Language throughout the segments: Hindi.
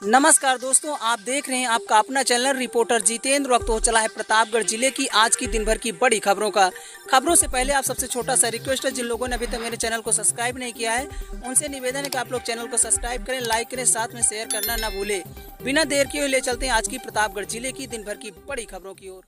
नमस्कार दोस्तों, आप देख रहे हैं आपका अपना चैनल रिपोर्टर जितेंद्र। वक्त हो चला है प्रतापगढ़ जिले की आज की दिन भर की बड़ी खबरों से पहले आप सबसे छोटा सा रिक्वेस्ट है, जिन लोगों ने अभी तक मेरे चैनल को सब्सक्राइब नहीं किया है उनसे निवेदन है कि आप लोग चैनल को सब्सक्राइब करें, लाइक करें, साथ में शेयर करना ना भूले। बिना देर किए ले चलते हैं आज की प्रतापगढ़ जिले की दिन भर की बड़ी खबरों की ओर।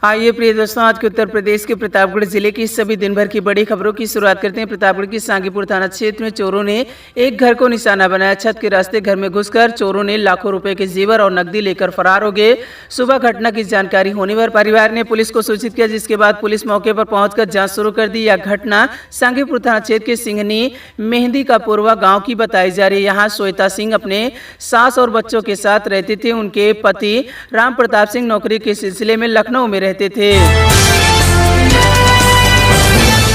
आइए प्रिय दोस्तों, आज के उत्तर प्रदेश के प्रतापगढ़ जिले की सभी दिन भर की बड़ी खबरों की शुरुआत करते हैं। प्रतापगढ़ की सांगीपुर थाना क्षेत्र में चोरों ने एक घर को निशाना बनाया। छत के रास्ते घर में घुसकर चोरों ने लाखों रुपए के जेवर और नकदी लेकर फरार हो गए। सुबह घटना की जानकारी होने पर परिवार ने पुलिस को सूचित किया, जिसके बाद पुलिस मौके पर पहुंचकर जांच शुरू कर दी। यह घटना सांगीपुर थाना क्षेत्र के सिंघनी मेहंदी का पूर्वा गाँव की बताई जा रही है। यहाँ श्वेता सिंह अपने सास और बच्चों के साथ रहते थे। उनके पति राम प्रताप सिंह नौकरी के सिलसिले में लखनऊ में रहते थे।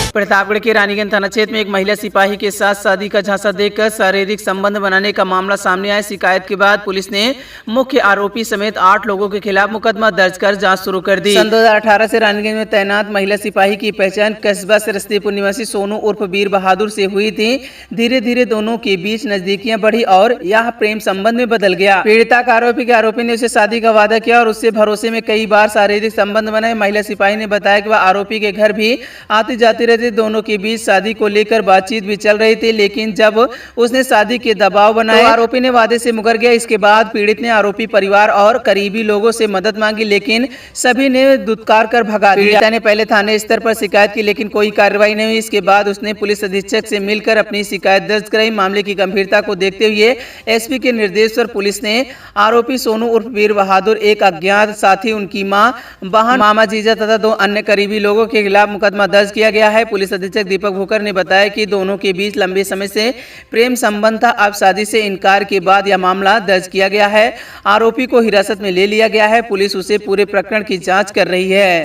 प्रतापगढ़ के रानीगंज थाना क्षेत्र में एक महिला सिपाही के साथ शादी का झांसा देकर शारीरिक संबंध बनाने का मामला सामने आया। शिकायत के बाद पुलिस ने मुख्य आरोपी समेत 8 लोगों के खिलाफ मुकदमा दर्ज कर जांच शुरू कर दी। सन 2018 से रानीगंज में तैनात महिला सिपाही की पहचान कस्बा सरस्वतीपुर निवासी सोनू उर्फ वीर बहादुर से हुई थी। धीरे धीरे दोनों के बीच नजदीकियां बढ़ी और यह प्रेम संबंध में बदल गया। पीड़िता का आरोपी ने उसे शादी का वादा किया और उससे भरोसे में कई बार शारीरिक संबंध बनाए। महिला सिपाही ने बताया कि वह आरोपी के घर भी आती जाती रहती। दोनों के बीच शादी को लेकर बातचीत भी चल रही थी, लेकिन जब उसने शादी के दबाव बनाए तो आरोपी ने वादे से मुकर गया। इसके बाद पीड़ित ने आरोपी परिवार और करीबी लोगों से मदद मांगी, लेकिन सभी ने दुत्कार कर भगा दिया। पीड़िता ने पहले थाने स्तर पर शिकायत की, लेकिन कोई कार्रवाई नहीं हुई। इसके बाद उसने पुलिस अधीक्षक से मिलकर अपनी शिकायत दर्ज कराई। मामले की गंभीरता को देखते हुए एसपी के निर्देश पर पुलिस ने आरोपी सोनू उर्फ वीर बहादुर, एक अज्ञात साथी, उनकी मां, बहन, मामा जीजा तथा 2 अन्य करीबी लोगों के खिलाफ मुकदमा दर्ज किया गया है। पुलिस अधीक्षक दीपक भूकर ने बताया कि दोनों के बीच लंबे समय से प्रेम संबंध था। अब शादी से इनकार के बाद यह मामला दर्ज किया गया है। आरोपी को हिरासत में ले लिया गया है। पुलिस उसे पूरे प्रकरण की जांच कर रही है।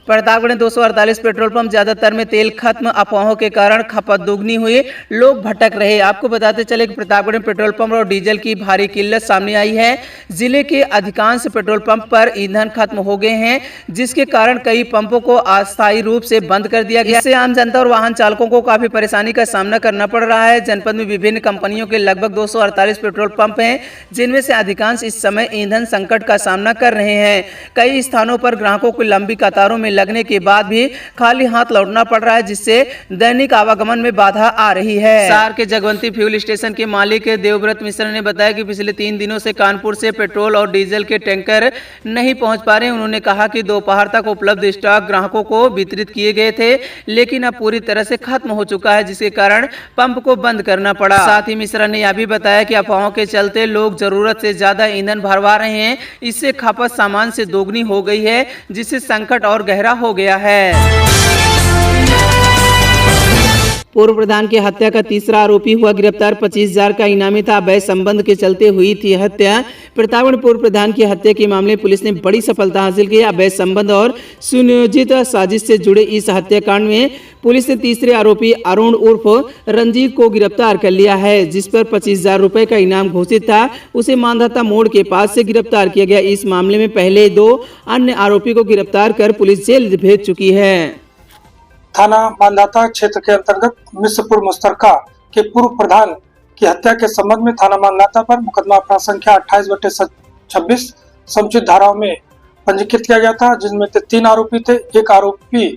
प्रतापगढ़ में 248 पेट्रोल पंप, ज्यादातर में तेल खत्म। अफवाहों के कारण खपत दोगुनी हुई, लोग भटक रहे। आपको बताते चले कि प्रतापगढ़ में पेट्रोल पंप और डीजल की भारी किल्लत सामने आई है। जिले के अधिकांश पेट्रोल पंप पर ईंधन खत्म हो गए हैं, जिसके कारण कई पंपों को अस्थायी रूप से बंद कर दिया गया। इससे आम जनता और वाहन चालकों को काफी परेशानी का सामना करना पड़ रहा है। जनपद में विभिन्न कंपनियों के लगभग 248 पेट्रोल पंप हैं, जिनमें से अधिकांश इस समय ईंधन संकट का सामना कर रहे हैं। कई स्थानों पर ग्राहकों को लंबी कतारों में लगने के बाद भी खाली हाथ लौटना पड़ रहा है, जिससे दैनिक आवागमन में बाधा आ रही है। सार के जगवंती फ्यूल स्टेशन के मालिक देवव्रत मिश्र ने बताया कि पिछले 3 दिनों से कानपुर से पेट्रोल और डीजल के टैंकर नहीं पहुंच पा रहे। उन्होंने कहा कि दोपहर तक उपलब्ध स्टॉक ग्राहकों को वितरित किए गए थे, लेकिन अब पूरी तरह से खत्म हो चुका है, जिसके कारण पंप को बंद करना पड़ा। साथ ही मिश्रा ने यह भी बताया कि अफवाहों के चलते लोग जरूरत से ज्यादा ईंधन भरवा रहे हैं। इससे खपत सामान से दोगुनी हो गई है, जिससे संकट और गहरा हो गया है। पूर्व प्रधान की हत्या का तीसरा आरोपी हुआ गिरफ्तार। 25,000 का इनामी था। अवैध संबंध के चलते हुई थी हत्या। प्रतापगढ़ पूर्व प्रधान की हत्या के मामले में पुलिस ने बड़ी सफलता हासिल की। अवैध संबंध और सुनियोजित साजिश से जुड़े इस हत्याकांड में पुलिस ने तीसरे आरोपी अरुण उर्फ रंजीत को गिरफ्तार कर लिया है, जिस पर 25,000 रुपए का इनाम घोषित था। उसे मांधाता मोड़ के पास से गिरफ्तार किया गया। इस मामले में पहले 2 अन्य आरोपी को गिरफ्तार कर पुलिस जेल भेज चुकी है। थाना मांधाता क्षेत्र के अंतर्गत मिश्रपुर मुश्तरका के पूर्व प्रधान की हत्या के संबंध में थाना मांधाता पर मुकदमा अपराध संख्या 28/26 समुचित धाराओं में पंजीकृत किया गया था, जिसमें 3 आरोपी थे। एक आरोपी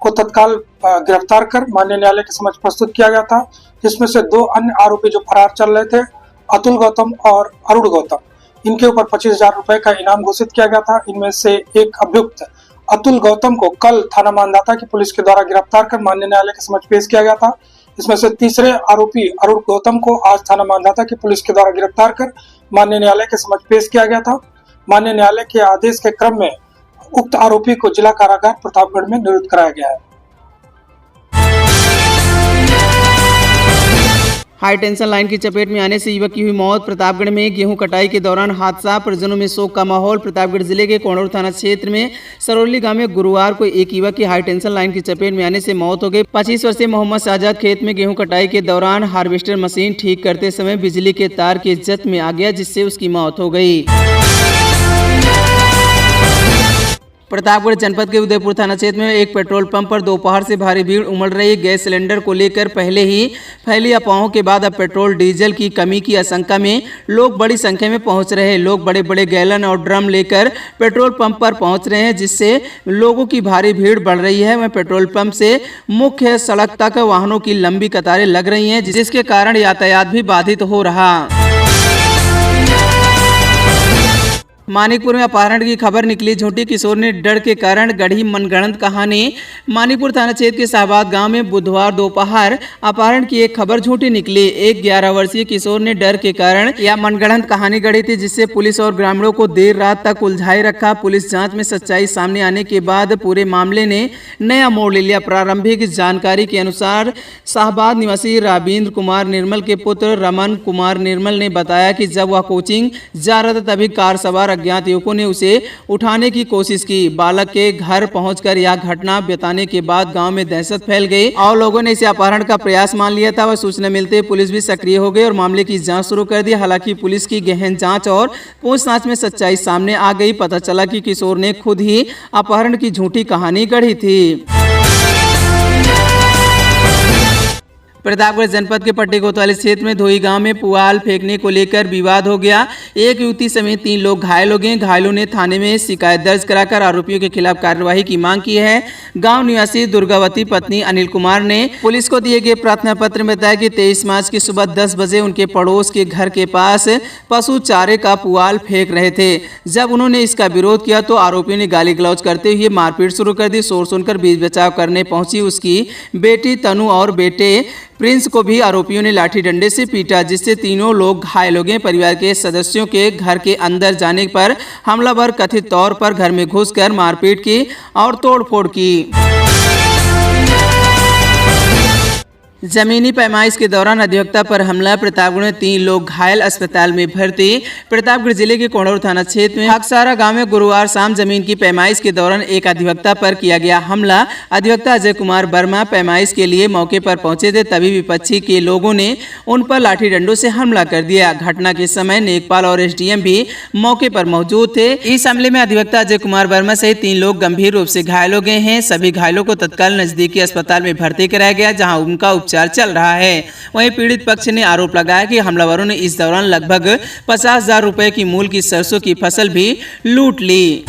को तत्काल गिरफ्तार कर माननीय न्यायालय के समक्ष प्रस्तुत किया गया था, जिसमें से 2 अन्य आरोपी जो फरार चल रहे थे, अतुल गौतम और अरुण गौतम, इनके ऊपर 25,000 रुपए का इनाम घोषित किया गया था। इनमें से एक अभियुक्त अतुल गौतम को कल थाना मांधाता की पुलिस के द्वारा गिरफ्तार कर माननीय न्यायालय के समक्ष पेश किया गया था। इसमें से तीसरे आरोपी अरुण गौतम को आज थाना मांधाता की पुलिस के द्वारा गिरफ्तार कर माननीय न्यायालय के समक्ष पेश किया गया था। माननीय न्यायालय के आदेश के क्रम में उक्त आरोपी को जिला कारागार प्रतापगढ़ में नियुक्त कराया गया है। हाई टेंशन लाइन की चपेट में आने से युवक की हुई मौत। प्रतापगढ़ में गेहूं कटाई के दौरान हादसा, परिजनों में शोक का माहौल। प्रतापगढ़ जिले के कोणौर थाना क्षेत्र में सरौली गांव में गुरुवार को एक युवक की हाई टेंशन लाइन की चपेट में आने से मौत हो गई। 25 वर्षीय मोहम्मद शाहजाद खेत में गेहूं कटाई के दौरान हार्वेस्टर मशीन ठीक करते समय बिजली के तार के जत में आ गया, जिससे उसकी मौत हो गई। प्रतापगढ़ जनपद के उदयपुर थाना क्षेत्र में एक पेट्रोल पंप पर दोपहर से भारी भीड़ उमड़ रही है। गैस सिलेंडर को लेकर पहले ही फैली अफवाहों के बाद अब पेट्रोल डीजल की कमी की आशंका में लोग बड़ी संख्या में पहुंच रहे हैं। लोग बड़े बड़े गैलन और ड्रम लेकर पेट्रोल पंप पर पहुंच रहे हैं, जिससे लोगों की भारी भीड़ बढ़ रही है। वहीं पेट्रोल पंप से मुख्य सड़क तक वाहनों की लंबी कतारें लग रही हैं, जिसके कारण यातायात भी बाधित हो रहा। मानिकपुर में अपहरण की खबर निकली। झूठी किशोर ने डर के कारण गढ़ी मनगढ़ंत कहानी। मानिकपुर थाना क्षेत्र के शाहबाद गांव में बुधवार दोपहर अपहरण की एक खबर झूठी निकली। एक 11 वर्षीय किशोर ने डर के कारण यह मनगढ़ंत कहानी गढ़ी थी, जिससे पुलिस और ग्रामीणों को देर रात तक उलझाए रखा। पुलिस जांच में सच्चाई सामने आने के बाद पूरे मामले ने नया मोड़ ले लिया। प्रारंभिक जानकारी के अनुसार शाहबाद निवासी राबिंद्र कुमार निर्मल के पुत्र रमन कुमार निर्मल ने बताया कि जब वह कोचिंग जा रहा था तभी कार सवार अज्ञात युवकों ने उसे उठाने की कोशिश की। बालक के घर पहुंचकर यह घटना बताने के बाद गांव में दहशत फैल गई और लोगों ने इसे अपहरण का प्रयास मान लिया था। वह सूचना मिलते पुलिस भी सक्रिय हो गई और मामले की जांच शुरू कर दी। हालांकि पुलिस की गहन जांच और पूछताछ में सच्चाई सामने आ गई। पता चला कि किशोर ने खुद ही अपहरण की झूठी कहानी गढ़ी थी। प्रतापगढ़ जनपद के पट्टी कोतवाली क्षेत्र में धोई गांव में पुआल फेंकने को लेकर विवाद हो गया। एक युवती समेत 3 लोग घायल हो गए। घायलों ने थाने में शिकायत दर्ज कराकर आरोपियों के खिलाफ कार्यवाही की मांग की है। गांव निवासी दुर्गावती पत्नी अनिल कुमार ने पुलिस को दिए गए प्रार्थना पत्र में बताया कि 23 मार्च की सुबह 10 बजे उनके पड़ोस के घर के पास पशु चारे का पुआल फेंक रहे थे। जब उन्होंने इसका विरोध किया तो आरोपियों ने गाली गलौज करते हुए मारपीट शुरू कर दी। शोर सुनकर बीच बचाव करने पहुंची उसकी बेटी तनु और बेटे प्रिंस को भी आरोपियों ने लाठी डंडे से पीटा, जिससे तीनों लोग घायल हो गए। परिवार के सदस्यों के घर के अंदर जाने पर हमलावर कथित तौर पर घर में घुसकर मारपीट की और तोड़फोड़ की। जमीनी पैमाइश के दौरान अधिवक्ता पर हमला। प्रतापगढ़ में 3 लोग घायल, अस्पताल में भर्ती। प्रतापगढ़ जिले के कोंडौर थाना क्षेत्र में हकसारा गांव में गुरुवार शाम जमीन की पैमाइश के दौरान एक अधिवक्ता पर किया गया हमला। अधिवक्ता अजय कुमार वर्मा पैमाइश के लिए मौके पर पहुंचे थे, तभी विपक्षी के लोगों ने उन पर लाठी डंडों से हमला कर दिया। घटना के समय नेकपाल और एसडीएम भी मौके पर मौजूद थे। इस हमले में अधिवक्ता अजय कुमार वर्मा सहित 3 लोग गंभीर रूप से घायल हो गए हैं। सभी घायलों को तत्काल नजदीकी अस्पताल में भर्ती कराया गया, जहाँ उनका उपचार चल रहा है। वहीं पीड़ित पक्ष ने आरोप लगाया कि हमलावरों ने इस दौरान लगभग 50,000 रुपए की मूल्य की सरसों की फसल भी लूट ली।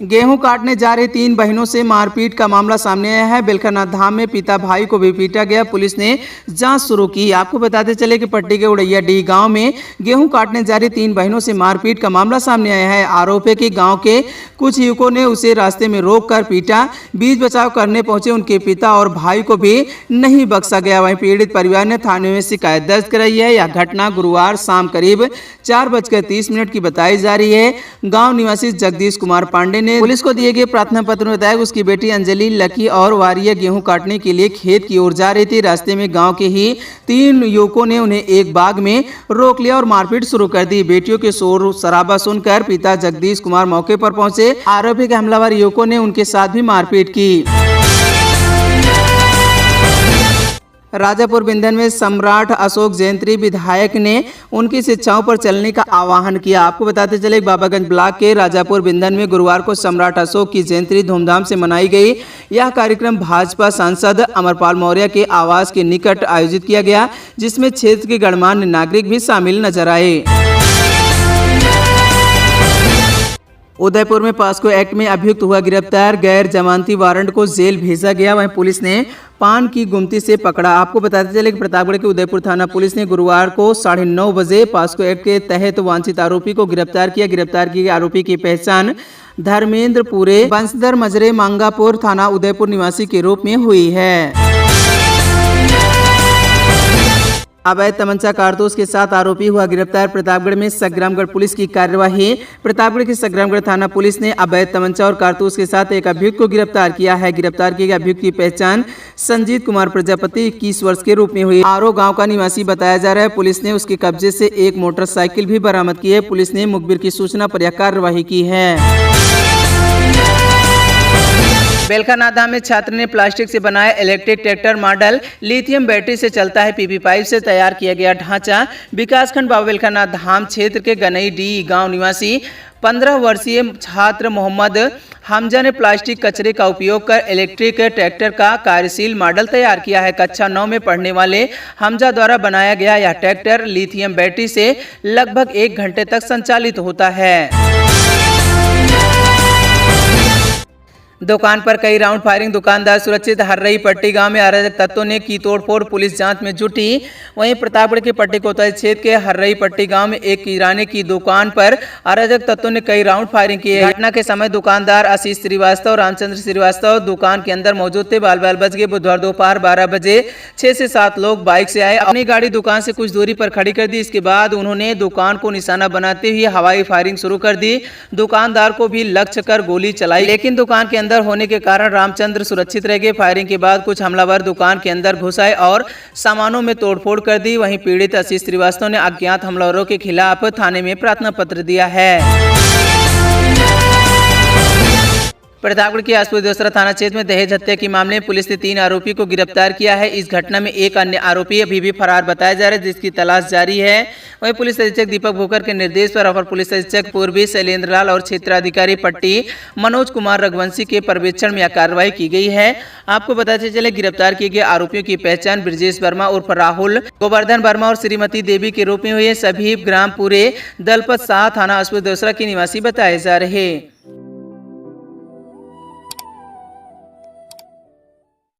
गेहूं काटने जा रही 3 बहनों से मारपीट का मामला सामने आया है। बेलखरनाथ धाम में पिता भाई को भी पीटा गया। पुलिस ने जांच शुरू की। आपको बताते चले कि पट्टी के उड़ैयाडीह गांव में गेहूं काटने जा रही 3 बहनों से मारपीट का मामला सामने आया है। आरोप है कि गांव के कुछ युवकों ने उसे रास्ते में रोककर पीटा। बीच बचाव करने पहुंचे उनके पिता और भाई को भी नहीं बख्शा गया। वहीं पीड़ित परिवार ने थाने में शिकायत दर्ज कराई है। यह घटना गुरुवार शाम करीब 4:30 की बताई जा रही है। गाँव निवासी जगदीश कुमार पांडे ने पुलिस को दिए गए प्रार्थना पत्र में बताया कि उसकी बेटी अंजलि, लकी और वारिया गेहूं काटने के लिए खेत की ओर जा रही थी। रास्ते में गांव के ही 3 युवकों ने उन्हें एक बाग में रोक लिया और मारपीट शुरू कर दी। बेटियों के शोर शराबा सुनकर पिता जगदीश कुमार मौके पर पहुंचे। आरोपी के हमलावर युवकों ने उनके साथ भी मारपीट की। राजापुर बिंदन में सम्राट अशोक जयंती विधायक ने उनकी शिक्षाओं पर चलने का आह्वान किया। आपको बताते चले बाबागंज ब्लॉक के राजापुर बिंदन में गुरुवार को सम्राट अशोक की जयंती धूमधाम से मनाई गई। यह कार्यक्रम भाजपा सांसद अमरपाल मौर्य के आवास के निकट आयोजित किया गया, जिसमें क्षेत्र के गणमान्य नागरिक भी शामिल नजर आए। उदयपुर में पास्को एक्ट में अभियुक्त हुआ गिरफ्तार, गैर जमानती वारंट को जेल भेजा गया। वहीं पुलिस ने पान की गुमती से पकड़ा। आपको बताते चले कि प्रतापगढ़ के उदयपुर थाना पुलिस ने गुरुवार को 9:30 बजे पास्को एक्ट के तहत वांछित आरोपी को गिरफ्तार किया। गिरफ्तार किए आरोपी की पहचान धर्मेंद्र पुरे बंसदर मजरे मंगापुर थाना उदयपुर निवासी के रूप में हुई है। अवैध तमंचा कारतूस के साथ आरोपी हुआ गिरफ्तार। प्रतापगढ़ में संग्रामगढ़ पुलिस की कार्यवाही। प्रतापगढ़ की संग्रामगढ़ थाना पुलिस ने अवैध तमंचा और कारतूस के साथ एक अभियुक्त को गिरफ्तार किया है। गिरफ्तार किए गए अभियुक्त की पहचान संजीत कुमार प्रजापति 21 वर्ष के रूप में हुई। आरो गांव का निवासी बताया जा रहा है। पुलिस ने उसके कब्जे से एक मोटरसाइकिल भी बरामद की है। पुलिस ने मुखबिर की सूचना पर यह कार्यवाही की है। बेलखानाथ धाम में छात्र ने प्लास्टिक से बनाया electric tractor model lithium battery से चलता है। पीपी पाइप से तैयार किया गया ढांचा। विकासखंड बाबा बेलखानाथ धाम क्षेत्र के गनई डी गांव निवासी 15 वर्षीय छात्र मोहम्मद हमजा ने प्लास्टिक कचरे का उपयोग कर इलेक्ट्रिक ट्रैक्टर का कार्यशील मॉडल तैयार किया है। कक्षा 9 में पढ़ने वाले हमजा द्वारा बनाया गया यह ट्रैक्टर लिथियम बैटरी से लगभग 1 घंटे तक संचालित होता है। दुकान पर कई राउंड फायरिंग, दुकानदार सुरक्षित। हर्रई पट्टी गांव में अराजक तत्वों ने की तोड़फोड़, पुलिस जांच में जुटी। वहीं प्रतापगढ़ के पट्टी कोतवाली क्षेत्र के हर्रई पट्टी गांव में एक किराने की दुकान पर अराजक तत्वों ने कई राउंड फायरिंग की है। घटना के समय दुकानदार आशीष श्रीवास्तव, रामचंद्र श्रीवास्तव दुकान के अंदर मौजूद थे। बाल बच गए। बुधवार दोपहर 12 बजे 6 से 7 लोग बाइक से आए, अपनी गाड़ी दुकान से कुछ दूरी पर खड़ी कर दी। इसके बाद उन्होंने दुकान को निशाना बनाते हुए हवाई फायरिंग शुरू कर दी। दुकानदार को भी लक्ष्य कर गोली चलाई, लेकिन दुकान के अंदर होने के कारण रामचंद्र सुरक्षित रह गए। फायरिंग के बाद कुछ हमलावर दुकान के अंदर घुस आए और सामानों में तोड़फोड़ कर दी। वहीं पीड़ित आशीष श्रीवास्तव ने अज्ञात हमलावरों के खिलाफ थाने में प्रार्थना पत्र दिया है। प्रतापगढ़ के आसपुर दोसरा थाना क्षेत्र में दहेज हत्या के मामले में पुलिस ने 3 आरोपी को गिरफ्तार किया है। इस घटना में एक अन्य आरोपी अभी भी फरार बताया जा रहा है, जिसकी तलाश जारी है। वहीं पुलिस अधीक्षक दीपक भूकर के निर्देश पर अपर पुलिस अधीक्षक पूर्वी शैलेंद्र लाल और क्षेत्राधिकारी पट्टी मनोज कुमार रघुवंशी के पर्यवेक्षण में यह कार्रवाई की गई है। आपको बताते चले, गिरफ्तार किए गए आरोपियों की पहचान ब्रजेश वर्मा उर्फ राहुल, गोवर्धन वर्मा और श्रीमती देवी के रूप में हुई है। सभी ग्राम पूरे दलपत शाह थाना आसपुर दोसरा के निवासी बताए जा रहे।